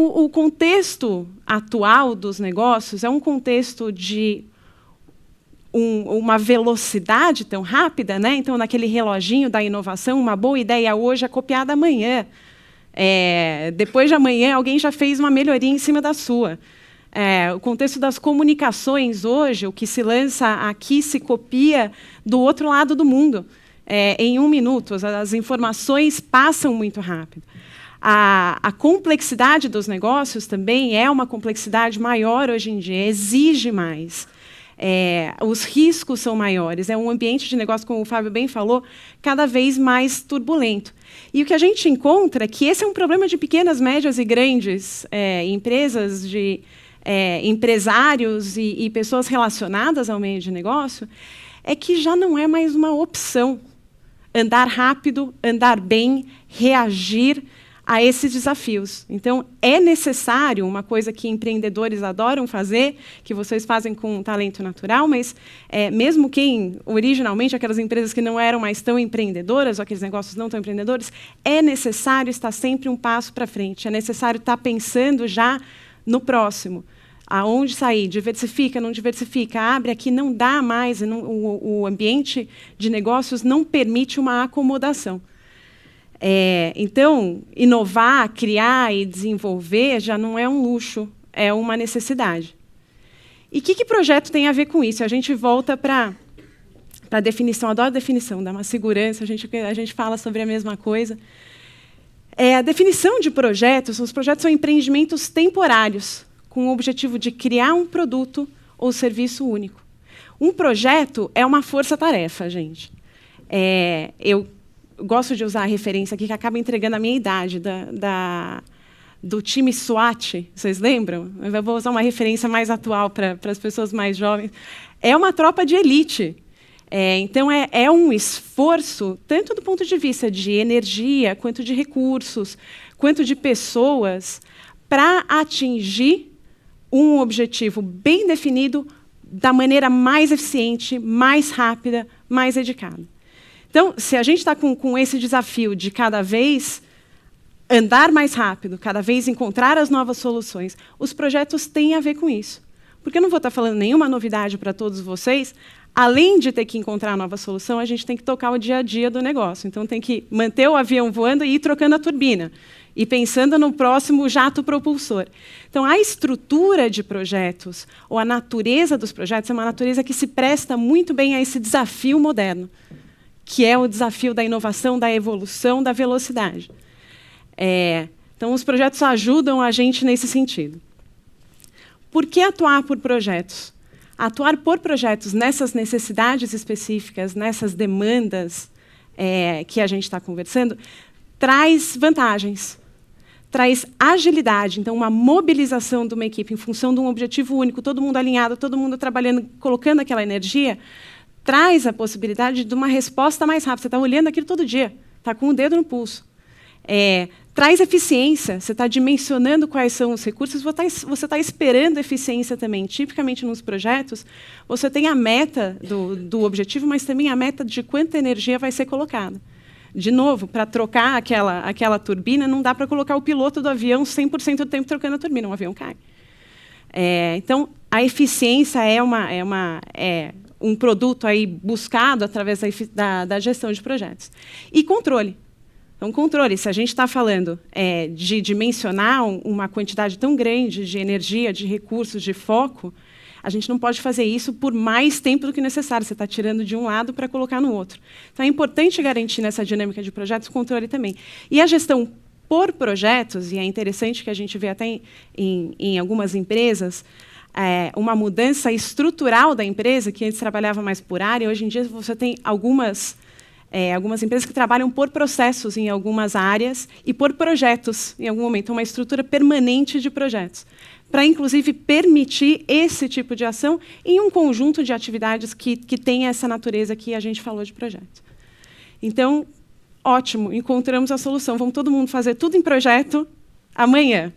o contexto atual dos negócios é um contexto de uma velocidade tão rápida, né? Então, naquele reloginho da inovação, uma boa ideia hoje é copiada amanhã. Depois de amanhã, alguém já fez uma melhoria em cima da sua. O contexto das comunicações hoje, o que se lança aqui se copia do outro lado do mundo. Em 1 minuto, as informações passam muito rápido. A complexidade dos negócios também é uma complexidade maior hoje em dia, exige mais. Os riscos são maiores. É um ambiente de negócio, como o Fábio bem falou, cada vez mais turbulento. E o que a gente encontra é que esse é um problema de pequenas, médias e grandes empresas, de empresários e pessoas relacionadas ao meio de negócio, é que já não é mais uma opção andar rápido, andar bem, reagir a esses desafios. Então, é necessário, uma coisa que empreendedores adoram fazer, que vocês fazem com talento natural, mas mesmo quem, originalmente, aquelas empresas que não eram mais tão empreendedoras, ou aqueles negócios não tão empreendedores, é necessário estar sempre um passo para frente, é necessário estar pensando já no próximo. Aonde sair? Diversifica, não diversifica, abre aqui, não dá mais, o ambiente de negócios não permite uma acomodação. Então, inovar, criar e desenvolver já não é um luxo, é uma necessidade. E o que projeto tem a ver com isso? A gente volta para a definição, adoro a definição, dá uma segurança, a gente fala sobre a mesma coisa. A definição de projetos, os projetos são empreendimentos temporários, com o objetivo de criar um produto ou serviço único. Um projeto é uma força-tarefa, gente. Eu gosto de usar a referência aqui, que acaba entregando a minha idade, do time SWAT, vocês lembram? Eu vou usar uma referência mais atual para as pessoas mais jovens. É uma tropa de elite. Então, é um esforço, tanto do ponto de vista de energia, quanto de recursos, quanto de pessoas, para atingir um objetivo bem definido da maneira mais eficiente, mais rápida, mais dedicada. Então, se a gente está com esse desafio de cada vez andar mais rápido, cada vez encontrar as novas soluções, os projetos têm a ver com isso. Porque eu não vou estar falando nenhuma novidade para todos vocês, além de ter que encontrar a nova solução, a gente tem que tocar o dia a dia do negócio. Então, tem que manter o avião voando e ir trocando a turbina, e pensando no próximo jato propulsor. Então, a estrutura de projetos, ou a natureza dos projetos, é uma natureza que se presta muito bem a esse desafio moderno, que é o desafio da inovação, da evolução, da velocidade. Então, os projetos ajudam a gente nesse sentido. Por que atuar por projetos? Atuar por projetos nessas necessidades específicas, nessas demandas que a gente está conversando, traz vantagens, traz agilidade, então uma mobilização de uma equipe em função de um objetivo único, todo mundo alinhado, todo mundo trabalhando, colocando aquela energia, traz a possibilidade de uma resposta mais rápida. Você está olhando aquilo todo dia, está com o dedo no pulso. Traz eficiência, você está dimensionando quais são os recursos, você está esperando eficiência também. Tipicamente, nos projetos, você tem a meta do objetivo, mas também a meta de quanta energia vai ser colocada. De novo, para trocar aquela turbina, não dá para colocar o piloto do avião 100% do tempo trocando a turbina, o avião cai. Então, a eficiência é um produto aí buscado através da gestão de projetos. E controle. Então, controle, se a gente está falando de dimensionar uma quantidade tão grande de energia, de recursos, de foco, a gente não pode fazer isso por mais tempo do que necessário. Você está tirando de um lado para colocar no outro. Então, é importante garantir nessa dinâmica de projetos controle também. E a gestão por projetos, e é interessante que a gente vê até em algumas empresas, uma mudança estrutural da empresa, que antes trabalhava mais por área, hoje em dia você tem algumas empresas que trabalham por processos em algumas áreas e por projetos, em algum momento, uma estrutura permanente de projetos, para, inclusive, permitir esse tipo de ação em um conjunto de atividades que tem essa natureza que a gente falou de projeto. Então, ótimo, encontramos a solução. Vamos todo mundo fazer tudo em projeto amanhã.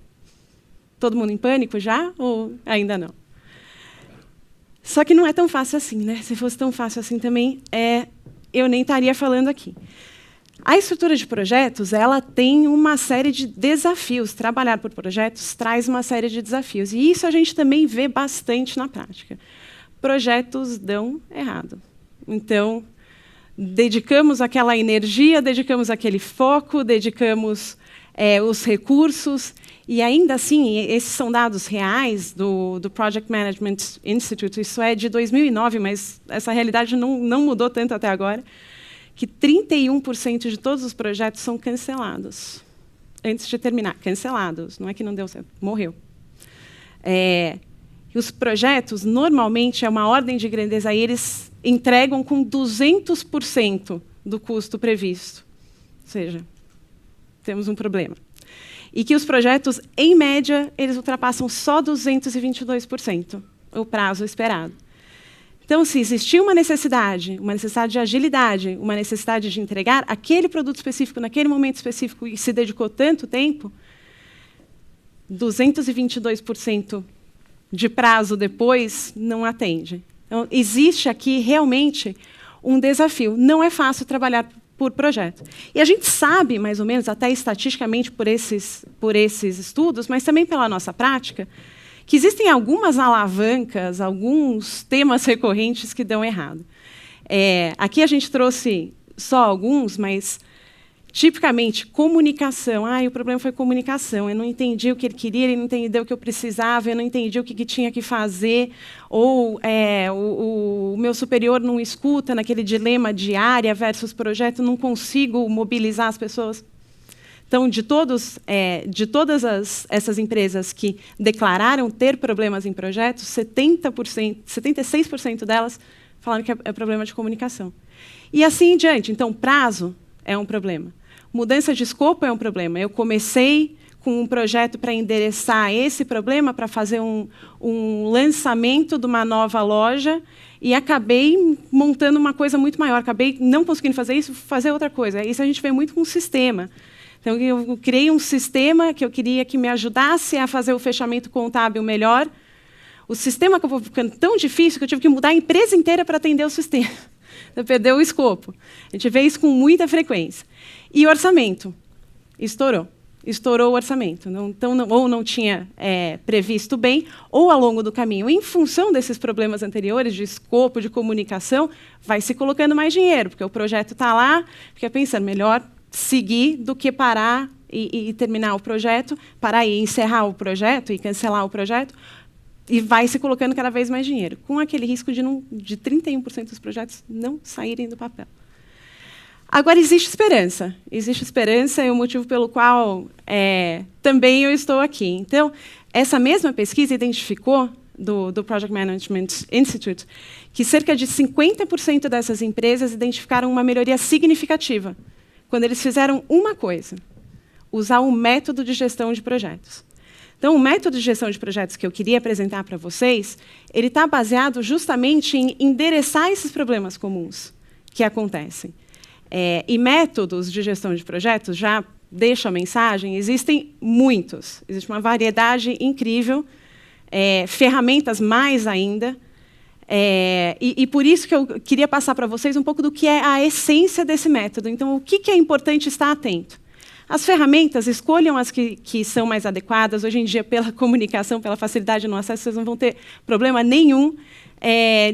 Todo mundo em pânico já ou ainda não? Só que não é tão fácil assim, né? Se fosse tão fácil assim também, eu nem estaria falando aqui. A estrutura de projetos, ela tem uma série de desafios. Trabalhar por projetos traz uma série de desafios. E isso a gente também vê bastante na prática. Projetos dão errado. Então, dedicamos aquela energia, dedicamos aquele foco, dedicamos os recursos, e ainda assim, esses são dados reais do Project Management Institute, isso é de 2009, mas essa realidade não mudou tanto até agora, que 31% de todos os projetos são cancelados, antes de terminar. Cancelados, não é que não deu certo, morreu. E os projetos, normalmente, é uma ordem de grandeza, aí eles entregam com 200% do custo previsto. Ou seja, temos um problema. E que os projetos, em média, eles ultrapassam só 222%, o prazo esperado. Então, se existia uma necessidade de agilidade, uma necessidade de entregar aquele produto específico naquele momento específico e se dedicou tanto tempo, 222% de prazo depois não atende. Então, existe aqui realmente um desafio. Não é fácil trabalhar por projeto. E a gente sabe, mais ou menos, até estatisticamente por esses estudos, mas também pela nossa prática, que existem algumas alavancas, alguns temas recorrentes que dão errado. Aqui a gente trouxe só alguns, mas, tipicamente, comunicação. O problema foi comunicação. Eu não entendi o que ele queria, ele não entendeu o que eu precisava, eu não entendi o que tinha que fazer, ou o meu superior não escuta naquele dilema de área versus projeto, não consigo mobilizar as pessoas. Então, de todas essas empresas que declararam ter problemas em projetos, 76% delas falaram que é problema de comunicação. E assim em diante. Então, prazo é um problema. Mudança de escopo é um problema. Eu comecei com um projeto para endereçar esse problema, para fazer um lançamento de uma nova loja, e acabei montando uma coisa muito maior. Acabei não conseguindo fazer isso, fazer outra coisa. Isso a gente vê muito com o sistema. Então, eu criei um sistema que eu queria que me ajudasse a fazer o fechamento contábil melhor. O sistema acabou ficando tão difícil que eu tive que mudar a empresa inteira para atender o sistema. Então, perdeu o escopo. A gente vê isso com muita frequência. E o orçamento? Estourou. Estourou o orçamento. Ou não tinha previsto bem, ou ao longo do caminho, em função desses problemas anteriores, de escopo, de comunicação, vai se colocando mais dinheiro, porque o projeto está lá, fica pensando, melhor seguir do que parar e terminar o projeto, parar e encerrar o projeto e cancelar o projeto, e vai se colocando cada vez mais dinheiro, com aquele risco de 31% dos projetos não saírem do papel. Agora, existe esperança. Existe esperança, e o motivo pelo qual também eu estou aqui. Então, essa mesma pesquisa identificou, do Project Management Institute, que cerca de 50% dessas empresas identificaram uma melhoria significativa quando eles fizeram uma coisa: usar um método de gestão de projetos. Então, o método de gestão de projetos que eu queria apresentar para vocês, ele está baseado justamente em endereçar esses problemas comuns que acontecem. E métodos de gestão de projetos, já deixo a mensagem, existem muitos. Existe uma variedade incrível, ferramentas mais ainda. E por isso que eu queria passar para vocês um pouco do que é a essência desse método. Então, o que é importante estar atento? As ferramentas, escolham as que são mais adequadas. Hoje em dia, pela comunicação, pela facilidade no acesso, vocês não vão ter problema nenhum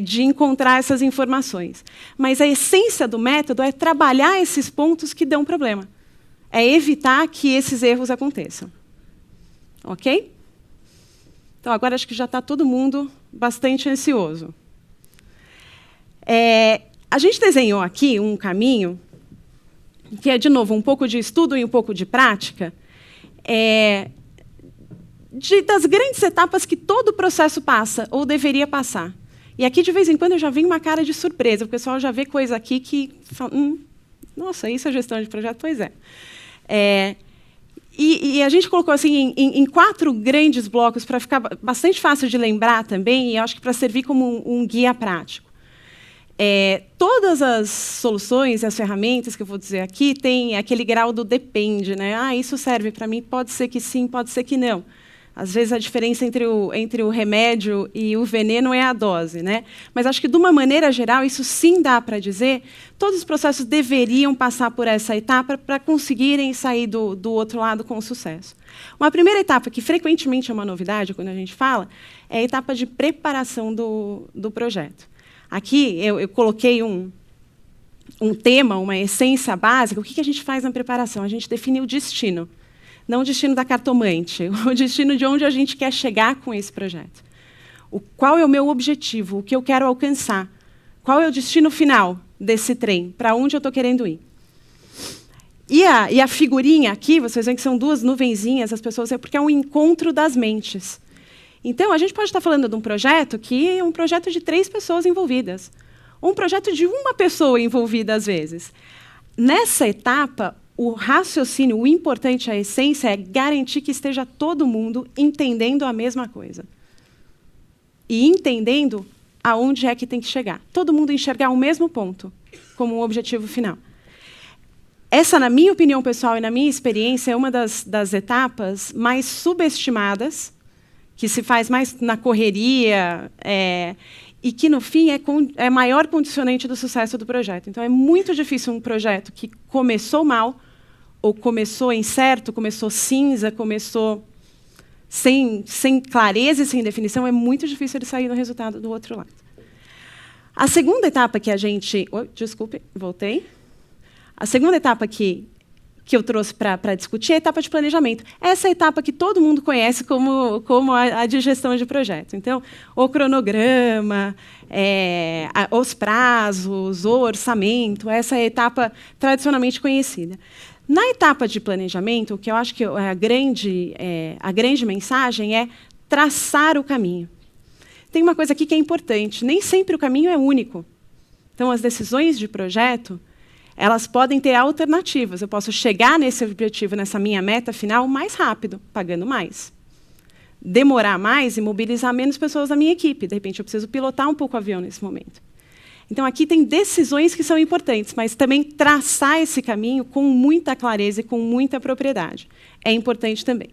de encontrar essas informações. Mas a essência do método é trabalhar esses pontos que dão problema. É evitar que esses erros aconteçam. Ok? Então, agora acho que já está todo mundo bastante ansioso. A gente desenhou aqui um caminho que é, de novo, um pouco de estudo e um pouco de prática, das grandes etapas que todo processo passa, ou deveria passar. E aqui, de vez em quando, eu já venho uma cara de surpresa. O pessoal já vê coisa aqui que fala, nossa, isso é gestão de projeto? Pois é. E a gente colocou assim, em 4 grandes blocos, para ficar bastante fácil de lembrar também, e acho que para servir como um guia prático. Todas as soluções e as ferramentas que eu vou dizer aqui têm aquele grau do depende, né? Isso serve para mim? Pode ser que sim, pode ser que não. Às vezes, a diferença entre o remédio e o veneno é a dose, né? Mas acho que, de uma maneira geral, isso sim dá para dizer, todos os processos deveriam passar por essa etapa para conseguirem sair do outro lado com sucesso. Uma primeira etapa, que frequentemente é uma novidade quando a gente fala, é a etapa de preparação do projeto. Aqui, eu coloquei um tema, uma essência básica. O que a gente faz na preparação? A gente define o destino. Não o destino da cartomante, o destino de onde a gente quer chegar com esse projeto. Qual é o meu objetivo, o que eu quero alcançar? Qual é o destino final desse trem? Para onde eu estou querendo ir? E a figurinha aqui, vocês veem que são duas nuvenzinhas, as pessoas, é porque é um encontro das mentes. Então, a gente pode estar falando de um projeto que é um projeto de 3 pessoas envolvidas, ou um projeto de uma pessoa envolvida, às vezes. Nessa etapa, o raciocínio, o importante, a essência, é garantir que esteja todo mundo entendendo a mesma coisa. E entendendo aonde é que tem que chegar. Todo mundo enxergar o mesmo ponto como um objetivo final. Essa, na minha opinião pessoal e na minha experiência, é uma das etapas mais subestimadas, que se faz mais na correria, e que, no fim, é maior condicionante do sucesso do projeto. Então, é muito difícil um projeto que começou mal, ou começou incerto, começou cinza, começou sem clareza e sem definição, é muito difícil ele sair no resultado do outro lado. A segunda etapa que a gente... desculpe, voltei. A segunda etapa que eu trouxe para discutir é a etapa de planejamento. Essa é a etapa que todo mundo conhece como a de gestão de projeto. Então, o cronograma, os prazos, o orçamento, essa é a etapa tradicionalmente conhecida. Na etapa de planejamento, o que eu acho que a grande mensagem é traçar o caminho. Tem uma coisa aqui que é importante, nem sempre o caminho é único. Então, as decisões de projeto, elas podem ter alternativas. Eu posso chegar nesse objetivo, nessa minha meta final, mais rápido, pagando mais. Demorar mais e mobilizar menos pessoas da minha equipe. De repente, eu preciso pilotar um pouco o avião nesse momento. Então, aqui tem decisões que são importantes, mas também traçar esse caminho com muita clareza e com muita propriedade. É importante também.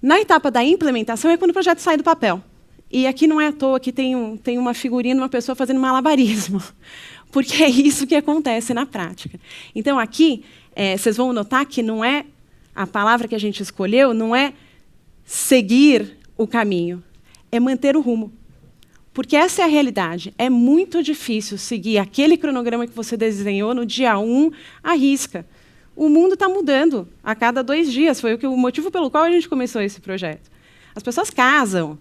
Na etapa da implementação é quando o projeto sai do papel. E aqui não é à toa que tem uma figurinha de uma pessoa fazendo malabarismo, porque é isso que acontece na prática. Então, aqui, vocês vão notar que não é a palavra que a gente escolheu, não é seguir o caminho, é manter o rumo. Porque essa é a realidade. É muito difícil seguir aquele cronograma que você desenhou no dia 1 à risca. O mundo está mudando a cada 2 dias. Foi o motivo pelo qual a gente começou esse projeto. As pessoas casam,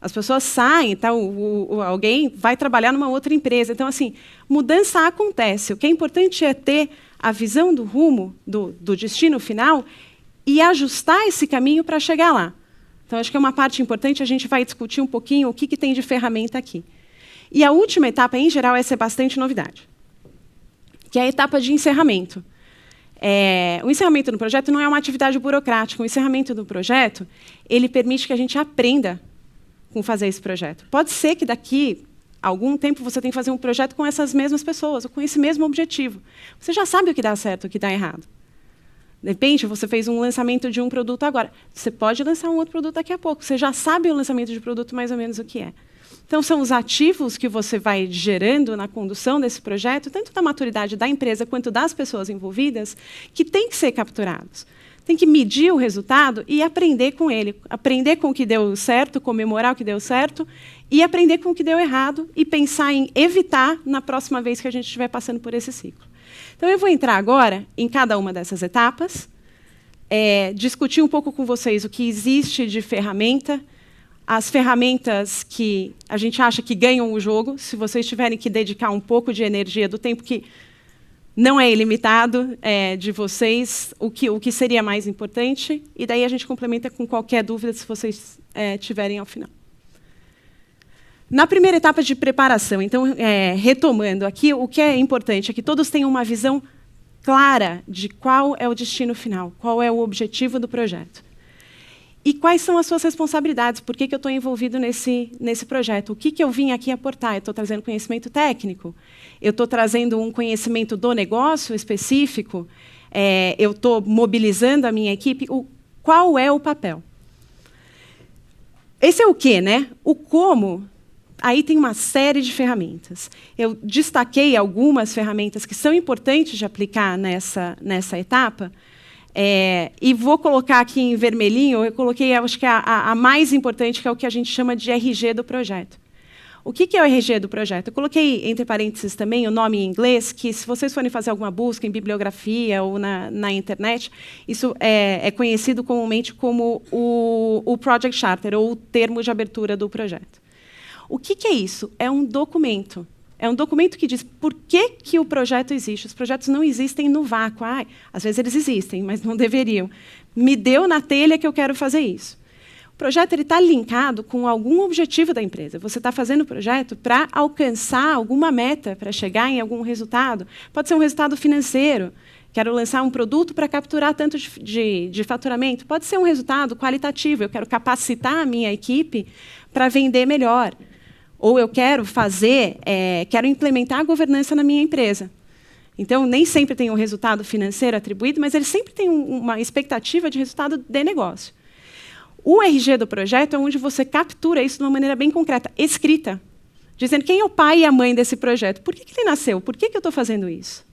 as pessoas saem, tá? Alguém vai trabalhar numa outra empresa. Então, assim, mudança acontece. O que é importante é ter a visão do rumo, do destino final, e ajustar esse caminho para chegar lá. Então, acho que é uma parte importante, a gente vai discutir um pouquinho o que tem de ferramenta aqui. E a última etapa, em geral, essa é bastante novidade, que é a etapa de encerramento. O encerramento do projeto não é uma atividade burocrática. O encerramento do projeto, ele permite que a gente aprenda com fazer esse projeto. Pode ser que daqui a algum tempo você tenha que fazer um projeto com essas mesmas pessoas, ou com esse mesmo objetivo. Você já sabe o que dá certo e o que dá errado. De repente, você fez um lançamento de um produto agora. Você pode lançar um outro produto daqui a pouco. Você já sabe o lançamento de produto mais ou menos o que é. Então, são os ativos que você vai gerando na condução desse projeto, tanto da maturidade da empresa quanto das pessoas envolvidas, que têm que ser capturados. Tem que medir o resultado e aprender com ele. Aprender com o que deu certo, comemorar o que deu certo, e aprender com o que deu errado e pensar em evitar na próxima vez que a gente estiver passando por esse ciclo. Então, eu vou entrar agora em cada uma dessas etapas, discutir um pouco com vocês o que existe de ferramenta, as ferramentas que a gente acha que ganham o jogo, se vocês tiverem que dedicar um pouco de energia do tempo que não é ilimitado de vocês, o que seria mais importante, e daí a gente complementa com qualquer dúvida se vocês tiverem ao final. Na primeira etapa de preparação, então, retomando aqui, o que é importante é que todos tenham uma visão clara de qual é o destino final, qual é o objetivo do projeto. E quais são as suas responsabilidades, por que eu estou envolvido nesse projeto, o que eu vim aqui aportar, eu estou trazendo conhecimento técnico, eu estou trazendo um conhecimento do negócio específico, eu estou mobilizando a minha equipe, qual é o papel? Esse é o quê, né? O como, aí tem uma série de ferramentas. Eu destaquei algumas ferramentas que são importantes de aplicar nessa etapa, e vou colocar aqui em vermelhinho, eu coloquei, acho que a mais importante, que é o que a gente chama de RG do projeto. O que é o RG do projeto? Eu coloquei, entre parênteses, também o nome em inglês, que, se vocês forem fazer alguma busca em bibliografia ou na internet, isso é conhecido comumente como o Project Charter, ou o termo de abertura do projeto. O que é isso? É um documento. É um documento que diz por que o projeto existe. Os projetos não existem no vácuo. Às vezes eles existem, mas não deveriam. Me deu na telha que eu quero fazer isso. O projeto está linkado com algum objetivo da empresa. Você está fazendo o projeto para alcançar alguma meta, para chegar em algum resultado. Pode ser um resultado financeiro. Quero lançar um produto para capturar tanto de faturamento. Pode ser um resultado qualitativo. Eu quero capacitar a minha equipe para vender melhor. Ou eu quero quero implementar a governança na minha empresa. Então, nem sempre tem um resultado financeiro atribuído, mas ele sempre tem uma expectativa de resultado de negócio. O RG do projeto é onde você captura isso de uma maneira bem concreta, escrita, dizendo quem é o pai e a mãe desse projeto, por que ele nasceu, por que eu estou fazendo isso,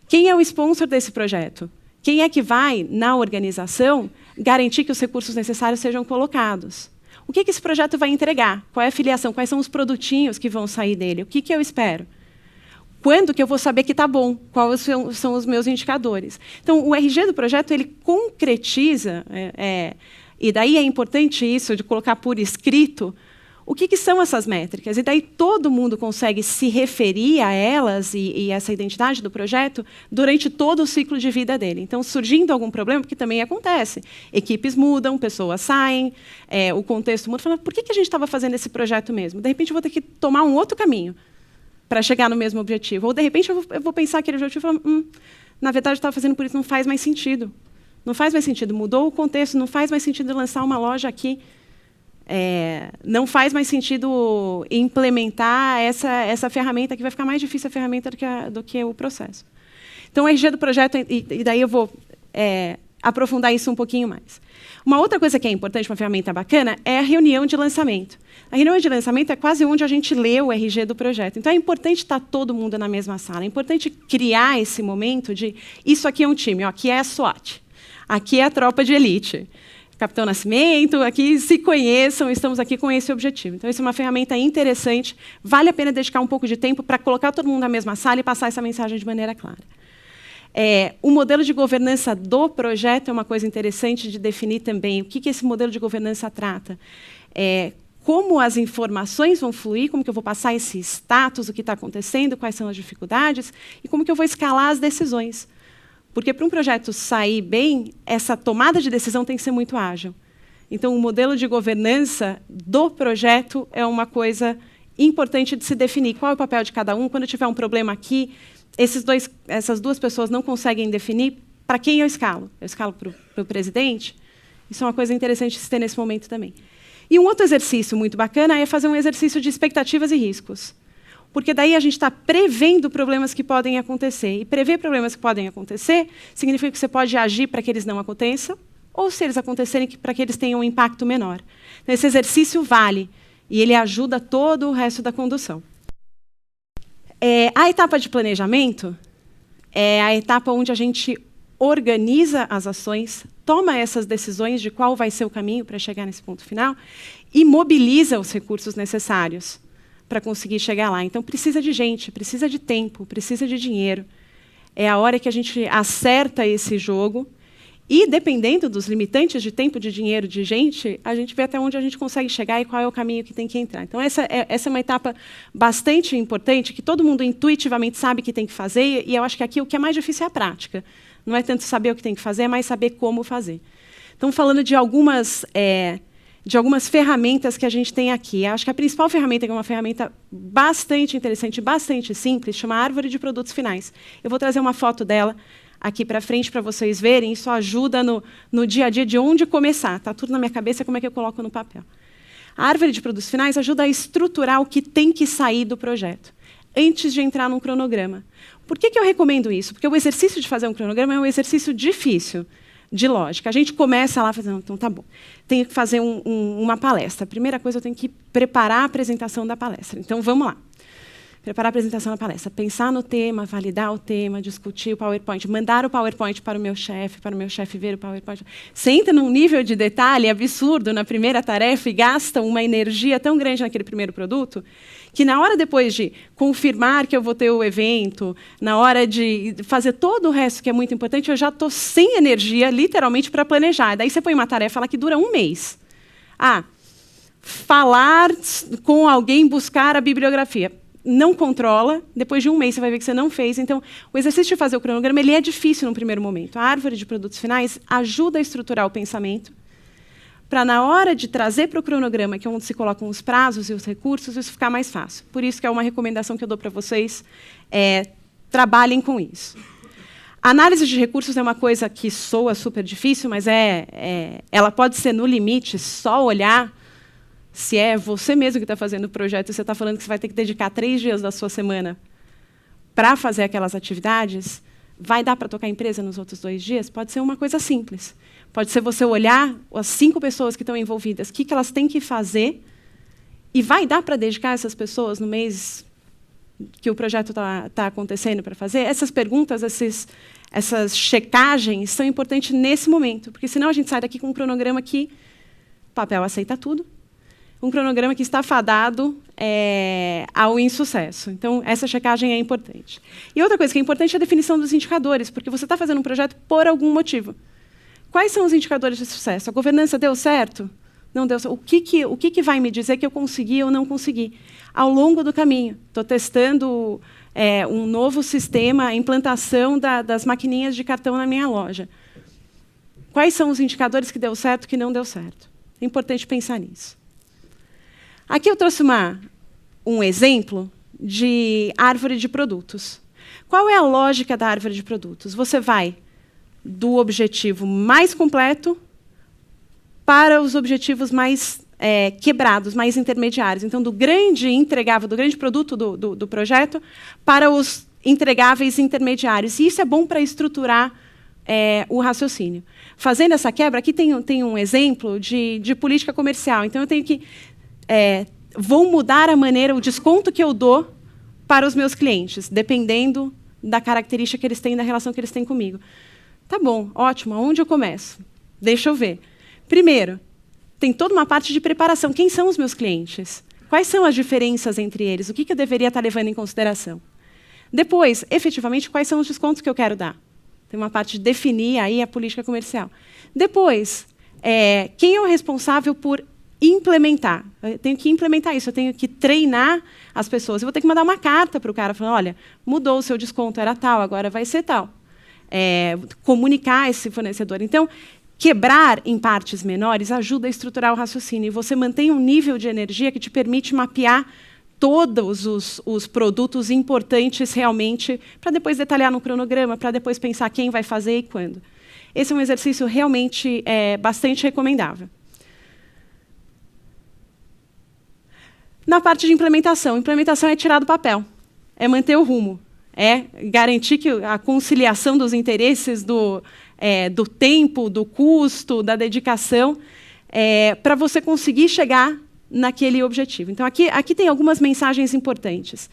quem é o sponsor desse projeto, quem é que vai, na organização, garantir que os recursos necessários sejam colocados. O que esse projeto vai entregar? Qual é a filiação? Quais são os produtinhos que vão sair dele? O que eu espero? Quando que eu vou saber que está bom? Quais são os meus indicadores? Então, o RG do projeto ele concretiza, e daí é importante isso de colocar por escrito, o que são essas métricas. E daí todo mundo consegue se referir a elas e essa identidade do projeto durante todo o ciclo de vida dele. Então, surgindo algum problema, porque também acontece, equipes mudam, pessoas saem, o contexto muda, falando, por que a gente estava fazendo esse projeto mesmo? De repente, eu vou ter que tomar um outro caminho para chegar no mesmo objetivo. Ou, de repente, eu vou pensar aquele objetivo e falar, na verdade, eu estava fazendo por isso, não faz mais sentido. Não faz mais sentido. Mudou o contexto, não faz mais sentido lançar uma loja aqui. Não faz mais sentido implementar essa ferramenta, que vai ficar mais difícil a ferramenta do que o processo. Então, o RG do projeto, e daí eu vou aprofundar isso um pouquinho mais. Uma outra coisa que é importante, uma ferramenta bacana, é a reunião de lançamento. A reunião de lançamento é quase onde a gente lê o RG do projeto. Então, é importante estar todo mundo na mesma sala. É importante criar esse momento de isso aqui é um time, aqui é a SWAT, aqui é a tropa de elite. Capitão Nascimento, aqui se conheçam, estamos aqui com esse objetivo. Então, isso é uma ferramenta interessante, vale a pena dedicar um pouco de tempo para colocar todo mundo na mesma sala e passar essa mensagem de maneira clara. O modelo de governança do projeto é uma coisa interessante de definir também. O que esse modelo de governança trata? Como as informações vão fluir, como que eu vou passar esse status, o que está acontecendo, quais são as dificuldades, e como que eu vou escalar as decisões. Porque, para um projeto sair bem, essa tomada de decisão tem que ser muito ágil. Então, o modelo de governança do projeto é uma coisa importante de se definir. Qual é o papel de cada um? Quando tiver um problema aqui, essas duas pessoas não conseguem definir para quem eu escalo. Eu escalo para o presidente? Isso é uma coisa interessante de se ter nesse momento também. E um outro exercício muito bacana é fazer um exercício de expectativas e riscos. Porque daí a gente está prevendo problemas que podem acontecer. E prever problemas que podem acontecer significa que você pode agir para que eles não aconteçam, ou, se eles acontecerem, para que eles tenham um impacto menor. Então, esse exercício vale, e ele ajuda todo o resto da condução. A etapa de planejamento é a etapa onde a gente organiza as ações, toma essas decisões de qual vai ser o caminho para chegar nesse ponto final e mobiliza os recursos necessários para conseguir chegar lá. Então, precisa de gente, precisa de tempo, precisa de dinheiro. É a hora que a gente acerta esse jogo e, dependendo dos limitantes de tempo, de dinheiro, de gente, a gente vê até onde a gente consegue chegar e qual é o caminho que tem que entrar. Então, essa é uma etapa bastante importante, que todo mundo intuitivamente sabe que tem que fazer, e eu acho que aqui o que é mais difícil é a prática. Não é tanto saber o que tem que fazer, é mais saber como fazer. Então, falando de algumas ferramentas que a gente tem aqui. Acho que a principal ferramenta, que é uma ferramenta bastante interessante, bastante simples, chama Árvore de Produtos Finais. Eu vou trazer uma foto dela aqui para frente para vocês verem. Isso ajuda no dia a dia de onde começar. Está tudo na minha cabeça, como é que eu coloco no papel. A Árvore de Produtos Finais ajuda a estruturar o que tem que sair do projeto, antes de entrar num cronograma. Por que eu recomendo isso? Porque o exercício de fazer um cronograma é um exercício difícil. de lógica. A gente começa lá fazendo, então tá bom, tenho que fazer uma palestra. A primeira coisa, eu tenho que preparar a apresentação da palestra. Então, vamos lá. Preparar a apresentação da palestra, pensar no tema, validar o tema, discutir o PowerPoint, mandar o PowerPoint para o meu chefe ver o PowerPoint. Você entra num nível de detalhe absurdo na primeira tarefa e gasta uma energia tão grande naquele primeiro produto, que na hora depois de confirmar que eu vou ter o evento, na hora de fazer todo o resto que é muito importante, eu já estou sem energia, literalmente, para planejar. Daí você põe uma tarefa lá que dura 1 mês. Falar com alguém, buscar a bibliografia. Não controla, depois de 1 mês você vai ver que você não fez. Então, o exercício de fazer o cronograma ele é difícil no primeiro momento. A árvore de produtos finais ajuda a estruturar o pensamento, para, na hora de trazer para o cronograma, que é onde se colocam os prazos e os recursos, isso ficar mais fácil. Por isso que é uma recomendação que eu dou para vocês, trabalhem com isso. A análise de recursos é uma coisa que soa super difícil, mas ela pode ser, no limite, só olhar. Se é você mesmo que está fazendo o projeto e você está falando que você vai ter que dedicar 3 dias da sua semana para fazer aquelas atividades, vai dar para tocar a empresa nos outros 2 dias? Pode ser uma coisa simples. Pode ser você olhar as 5 pessoas que estão envolvidas, o que elas têm que fazer, e vai dar para dedicar essas pessoas no mês que o projeto está acontecendo para fazer? Essas perguntas, essas checagens são importantes nesse momento, porque senão a gente sai daqui com um cronograma que o papel aceita tudo, um cronograma que está fadado ao insucesso. Então, essa checagem é importante. E outra coisa que é importante é a definição dos indicadores, porque você está fazendo um projeto por algum motivo. Quais são os indicadores de sucesso? A governança deu certo? Não deu certo? O que vai me dizer que eu consegui ou não consegui? Ao longo do caminho, estou testando um novo sistema, a implantação das maquininhas de cartão na minha loja. Quais são os indicadores que deu certo e que não deu certo? É importante pensar nisso. Aqui eu trouxe um exemplo de árvore de produtos. Qual é a lógica da árvore de produtos? Você vai do objetivo mais completo para os objetivos mais quebrados, mais intermediários. Então, do grande entregável, do grande produto do projeto, para os entregáveis intermediários. E isso é bom para estruturar o raciocínio. Fazendo essa quebra, aqui tem um exemplo de política comercial. Então, eu tenho que... vou mudar a maneira, o desconto que eu dou para os meus clientes, dependendo da característica que eles têm, da relação que eles têm comigo. Tá bom, ótimo, aonde eu começo? Deixa eu ver. Primeiro, tem toda uma parte de preparação. Quem são os meus clientes? Quais são as diferenças entre eles? O que eu deveria estar levando em consideração? Depois, efetivamente, quais são os descontos que eu quero dar? Tem uma parte de definir aí a política comercial. Depois, quem é o responsável por implementar? Eu tenho que implementar isso, eu tenho que treinar as pessoas. Eu vou ter que mandar uma carta para o cara falando, olha, mudou o seu desconto, era tal, agora vai ser tal. Comunicar esse fornecedor. Então, quebrar em partes menores ajuda a estruturar o raciocínio. E você mantém um nível de energia que te permite mapear todos os produtos importantes realmente, para depois detalhar no cronograma, para depois pensar quem vai fazer e quando. Esse é um exercício realmente bastante recomendável. Na parte de implementação, implementação é tirar do papel, é manter o rumo, é garantir que a conciliação dos interesses do tempo, do custo, da dedicação, para você conseguir chegar naquele objetivo. Então, aqui tem algumas mensagens importantes.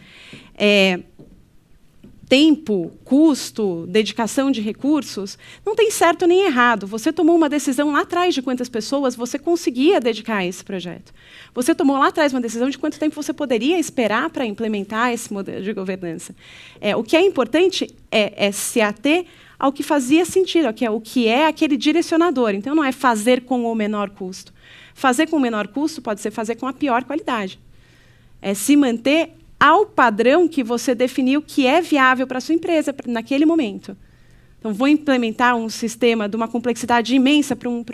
Tempo, custo, dedicação de recursos, não tem certo nem errado. Você tomou uma decisão lá atrás de quantas pessoas você conseguia dedicar a esse projeto. Você tomou lá atrás uma decisão de quanto tempo você poderia esperar para implementar esse modelo de governança. O que é importante é se ater ao que fazia sentido, o que é aquele direcionador. Então, não é fazer com o menor custo. Fazer com o menor custo pode ser fazer com a pior qualidade. É se manter ao padrão que você definiu que é viável para a sua empresa naquele momento. Então, vou implementar um sistema de uma complexidade imensa para um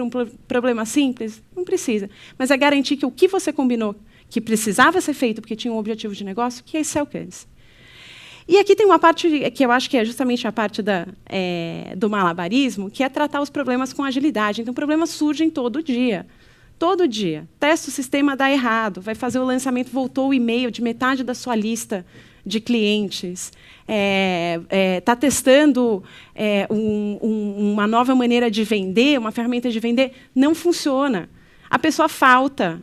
problema simples? Não precisa. Mas é garantir que o que você combinou que precisava ser feito porque tinha um objetivo de negócio, que esse alcance. E aqui tem uma parte que eu acho que é justamente a parte do malabarismo, que é tratar os problemas com agilidade. Então, problemas surgem todo dia. Todo dia. Testa o sistema, dá errado. Vai fazer o lançamento, voltou o e-mail de metade da sua lista de clientes, está testando uma nova maneira de vender, uma ferramenta de vender, não funciona. A pessoa falta,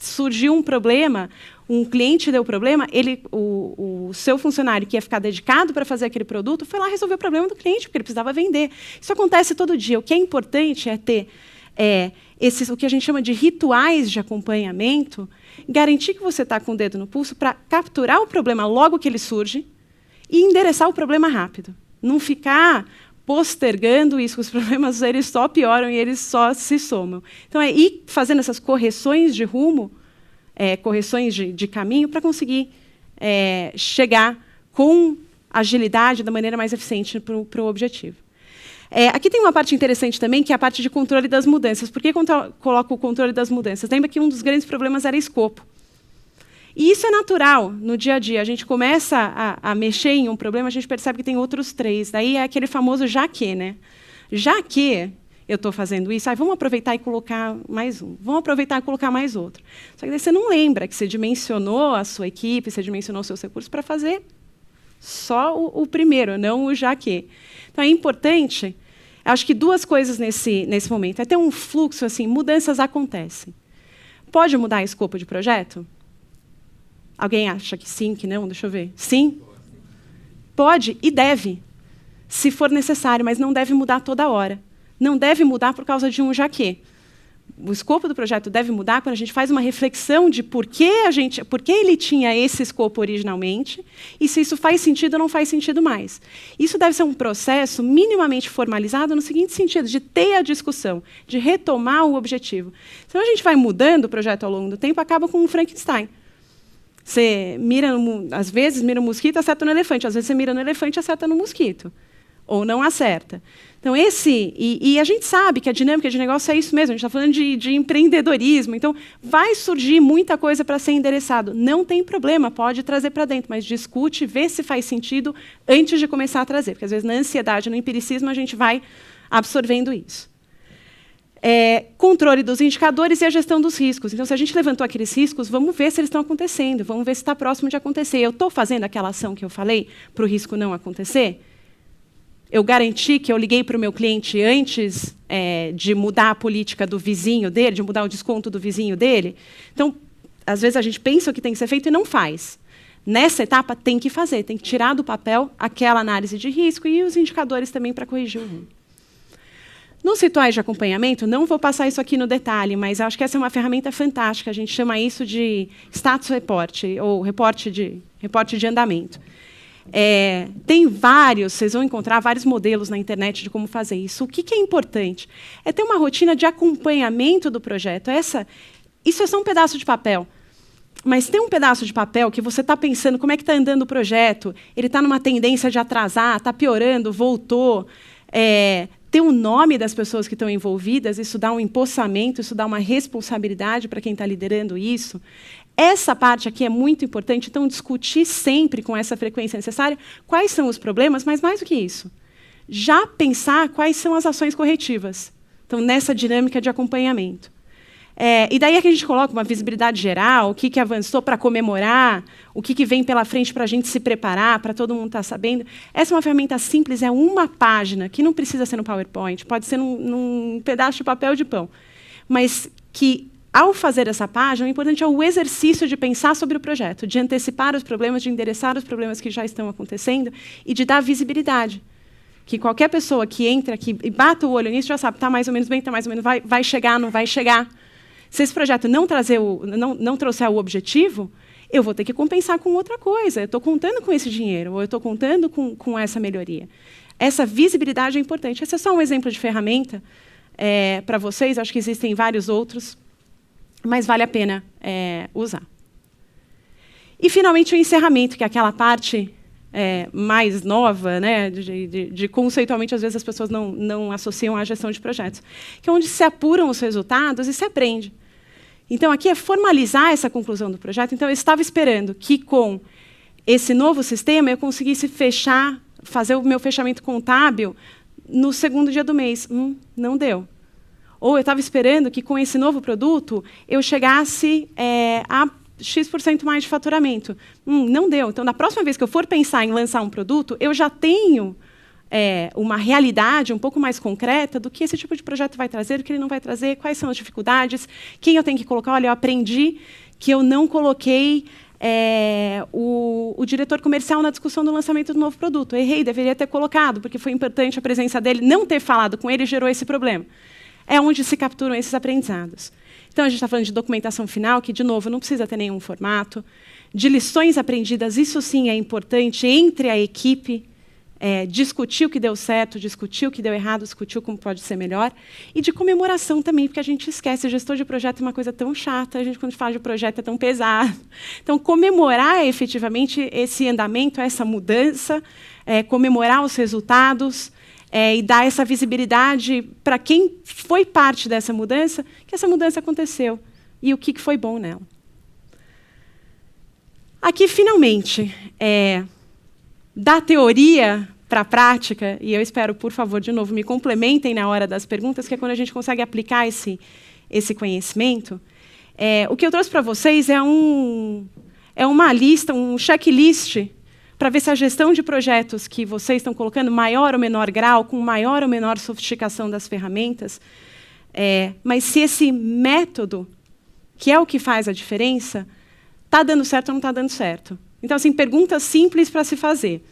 surgiu um problema, um cliente deu problema, o seu funcionário que ia ficar dedicado para fazer aquele produto foi lá resolver o problema do cliente, porque ele precisava vender. Isso acontece todo dia. O que é importante é ter o que a gente chama de rituais de acompanhamento, garantir que você está com o dedo no pulso para capturar o problema logo que ele surge e endereçar o problema rápido. Não ficar postergando isso, os problemas eles só pioram e eles só se somam. Então, ir fazendo essas correções de rumo, correções de caminho, para conseguir chegar com agilidade, da maneira mais eficiente para o objetivo. Aqui tem uma parte interessante também, que é a parte de controle das mudanças. Por que coloco o controle das mudanças? Lembra que um dos grandes problemas era escopo. E isso é natural no dia a dia. A gente começa a mexer em um problema, a gente percebe que tem outros 3. Daí é aquele famoso já que, né? Já que eu estou fazendo isso, vamos aproveitar e colocar mais um. Vamos aproveitar e colocar mais outro. Só que daí você não lembra que você dimensionou a sua equipe, você dimensionou os seus recursos para fazer só o primeiro, não o já que. Então, é importante, acho que 2 coisas nesse momento. É ter um fluxo, assim, mudanças acontecem. Pode mudar o escopo de projeto? Alguém acha que sim, que não? Deixa eu ver. Sim? Pode e deve, se for necessário, mas não deve mudar toda hora. Não deve mudar por causa de um já que. O escopo do projeto deve mudar quando a gente faz uma reflexão de por que ele tinha esse escopo originalmente e se isso faz sentido ou não faz sentido mais. Isso deve ser um processo minimamente formalizado no seguinte sentido, de ter a discussão, de retomar o objetivo. Senão a gente vai mudando o projeto ao longo do tempo, acaba com um Frankenstein. Você às vezes mira no mosquito, acerta no elefante. Às vezes você mira no elefante, acerta no mosquito. Ou não acerta. Então, e a gente sabe que a dinâmica de negócio é isso mesmo. A gente está falando de empreendedorismo. Então, vai surgir muita coisa para ser endereçado. Não tem problema, pode trazer para dentro, mas discute, vê se faz sentido antes de começar a trazer. Porque, às vezes, na ansiedade, no empiricismo, a gente vai absorvendo isso. Controle dos indicadores e a gestão dos riscos. Então, se a gente levantou aqueles riscos, vamos ver se eles estão acontecendo, vamos ver se está próximo de acontecer. Eu estou fazendo aquela ação que eu falei para o risco não acontecer? Eu garanti que eu liguei para o meu cliente antes de mudar a política do vizinho dele, de mudar o desconto do vizinho dele? Então, às vezes, a gente pensa o que tem que ser feito e não faz. Nessa etapa, tem que fazer, tem que tirar do papel aquela análise de risco e os indicadores também para corrigir o rumo. Nos rituais de acompanhamento, não vou passar isso aqui no detalhe, mas acho que essa é uma ferramenta fantástica. A gente chama isso de status report, ou reporte de andamento. Tem vários, vocês vão encontrar vários modelos na internet de como fazer isso. O que é importante? É ter uma rotina de acompanhamento do projeto. Isso é só um pedaço de papel. Mas tem um pedaço de papel que você está pensando como é que está andando o projeto, ele está numa tendência de atrasar, está piorando, voltou. Ter o nome das pessoas que estão envolvidas, isso dá um empossamento, isso dá uma responsabilidade para quem está liderando isso. Essa parte aqui é muito importante, então discutir sempre com essa frequência necessária quais são os problemas, mas mais do que isso, já pensar quais são as ações corretivas. Então, nessa dinâmica de acompanhamento. E daí é que a gente coloca uma visibilidade geral, o que avançou para comemorar, o que vem pela frente para a gente se preparar, para todo mundo estar sabendo. Essa é uma ferramenta simples, é uma página, que não precisa ser no PowerPoint, pode ser num pedaço de papel de pão. Mas que, ao fazer essa página, o importante é o exercício de pensar sobre o projeto, de antecipar os problemas, de endereçar os problemas que já estão acontecendo e de dar visibilidade. Que qualquer pessoa que entra aqui e bata o olho nisso já sabe, está mais ou menos bem, está mais ou menos, vai chegar, não vai chegar. Se esse projeto não trouxer o objetivo, eu vou ter que compensar com outra coisa. Eu estou contando com esse dinheiro, ou eu estou contando com essa melhoria. Essa visibilidade é importante. Esse é só um exemplo de ferramenta para vocês. Acho que existem vários outros, mas vale a pena usar. E, finalmente, o encerramento, que é aquela parte mais nova, né, de conceitualmente, às vezes, as pessoas não associam à gestão de projetos, que é onde se apuram os resultados e se aprende. Então, aqui é formalizar essa conclusão do projeto. Então, eu estava esperando que, com esse novo sistema, eu conseguisse fazer o meu fechamento contábil no 2º dia do mês. Não deu. Ou eu estava esperando que, com esse novo produto, eu chegasse a X% mais de faturamento. Não deu. Então, na próxima vez que eu for pensar em lançar um produto, eu já tenho uma realidade um pouco mais concreta do que esse tipo de projeto vai trazer, do que ele não vai trazer, quais são as dificuldades, quem eu tenho que colocar. Olha, eu aprendi que eu não coloquei o diretor comercial na discussão do lançamento do novo produto. Errei, deveria ter colocado, porque foi importante a presença dele. Não ter falado com ele gerou esse problema. É onde se capturam esses aprendizados. Então, a gente está falando de documentação final, que, de novo, não precisa ter nenhum formato. De lições aprendidas, isso sim é importante entre a equipe, discutir o que deu certo, discutir o que deu errado, discutir como pode ser melhor. E de comemoração também, porque a gente esquece, gestor de projeto é uma coisa tão chata, a gente, quando fala de projeto, é tão pesado. Então, comemorar efetivamente esse andamento, essa mudança, comemorar os resultados, e dar essa visibilidade para quem foi parte dessa mudança, que essa mudança aconteceu, e o que foi bom nela. Aqui, finalmente, da teoria para a prática, e eu espero, por favor, de novo, me complementem na hora das perguntas, que é quando a gente consegue aplicar esse conhecimento. O que eu trouxe para vocês é uma lista, um checklist, para ver se a gestão de projetos que vocês estão colocando, maior ou menor grau, com maior ou menor sofisticação das ferramentas, mas se esse método, que é o que faz a diferença, está dando certo ou não está dando certo. Então, assim, perguntas simples para se fazer.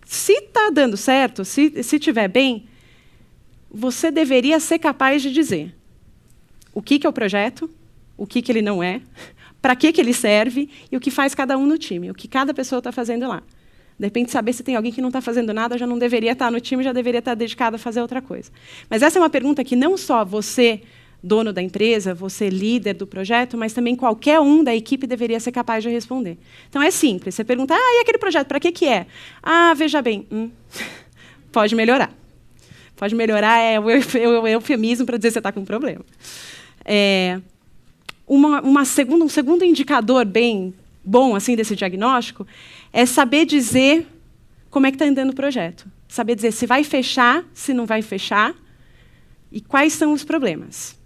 Se está dando certo, se estiver bem, você deveria ser capaz de dizer o que é o projeto, o que ele não é, para que ele serve e o que faz cada um no time, o que cada pessoa está fazendo lá. De repente, saber se tem alguém que não está fazendo nada, já não deveria estar no time, já deveria estar dedicado a fazer outra coisa. Mas essa é uma pergunta que não só você, dono da empresa, você, líder do projeto, mas também qualquer um da equipe deveria ser capaz de responder. Então, é simples. Você pergunta, e aquele projeto, para que é? Veja bem, pode melhorar. Pode melhorar é o eufemismo para dizer que você está com um problema. Um segundo indicador bem bom assim, desse diagnóstico é saber dizer como é que está andando o projeto. Saber dizer se vai fechar, se não vai fechar, e quais são os problemas.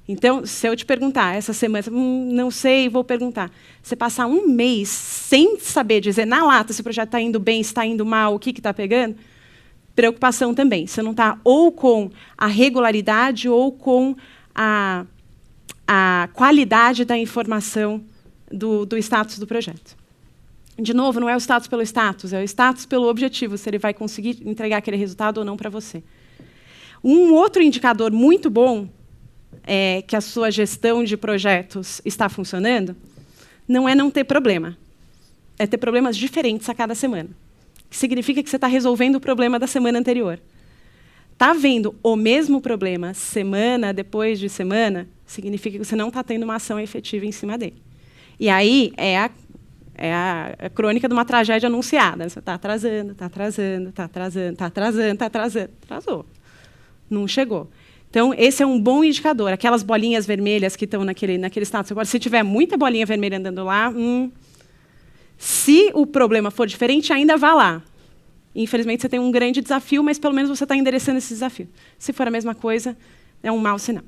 Então, se eu te perguntar, essa semana, não sei, vou perguntar. Você passar um mês sem saber dizer na lata se o projeto está indo bem, se está indo mal, o que está pegando, preocupação também. Você não está ou com a regularidade ou com a qualidade da informação do status do projeto. De novo, não é o status pelo status, é o status pelo objetivo, se ele vai conseguir entregar aquele resultado ou não para você. Um outro indicador muito bom que a sua gestão de projetos está funcionando não é não ter problema, é ter problemas diferentes a cada semana. Significa que você está resolvendo o problema da semana anterior. Está vendo o mesmo problema semana depois de semana, significa que você não está tendo uma ação efetiva em cima dele. E aí é a crônica de uma tragédia anunciada. Você está atrasando, está atrasando, está atrasando, está atrasando, está atrasando. Atrasou. Não chegou. Então, esse é um bom indicador. Aquelas bolinhas vermelhas que estão naquele status. Agora, se tiver muita bolinha vermelha andando lá, se o problema for diferente, ainda vá lá. Infelizmente, você tem um grande desafio, mas pelo menos você está endereçando esse desafio. Se for a mesma coisa, é um mau sinal.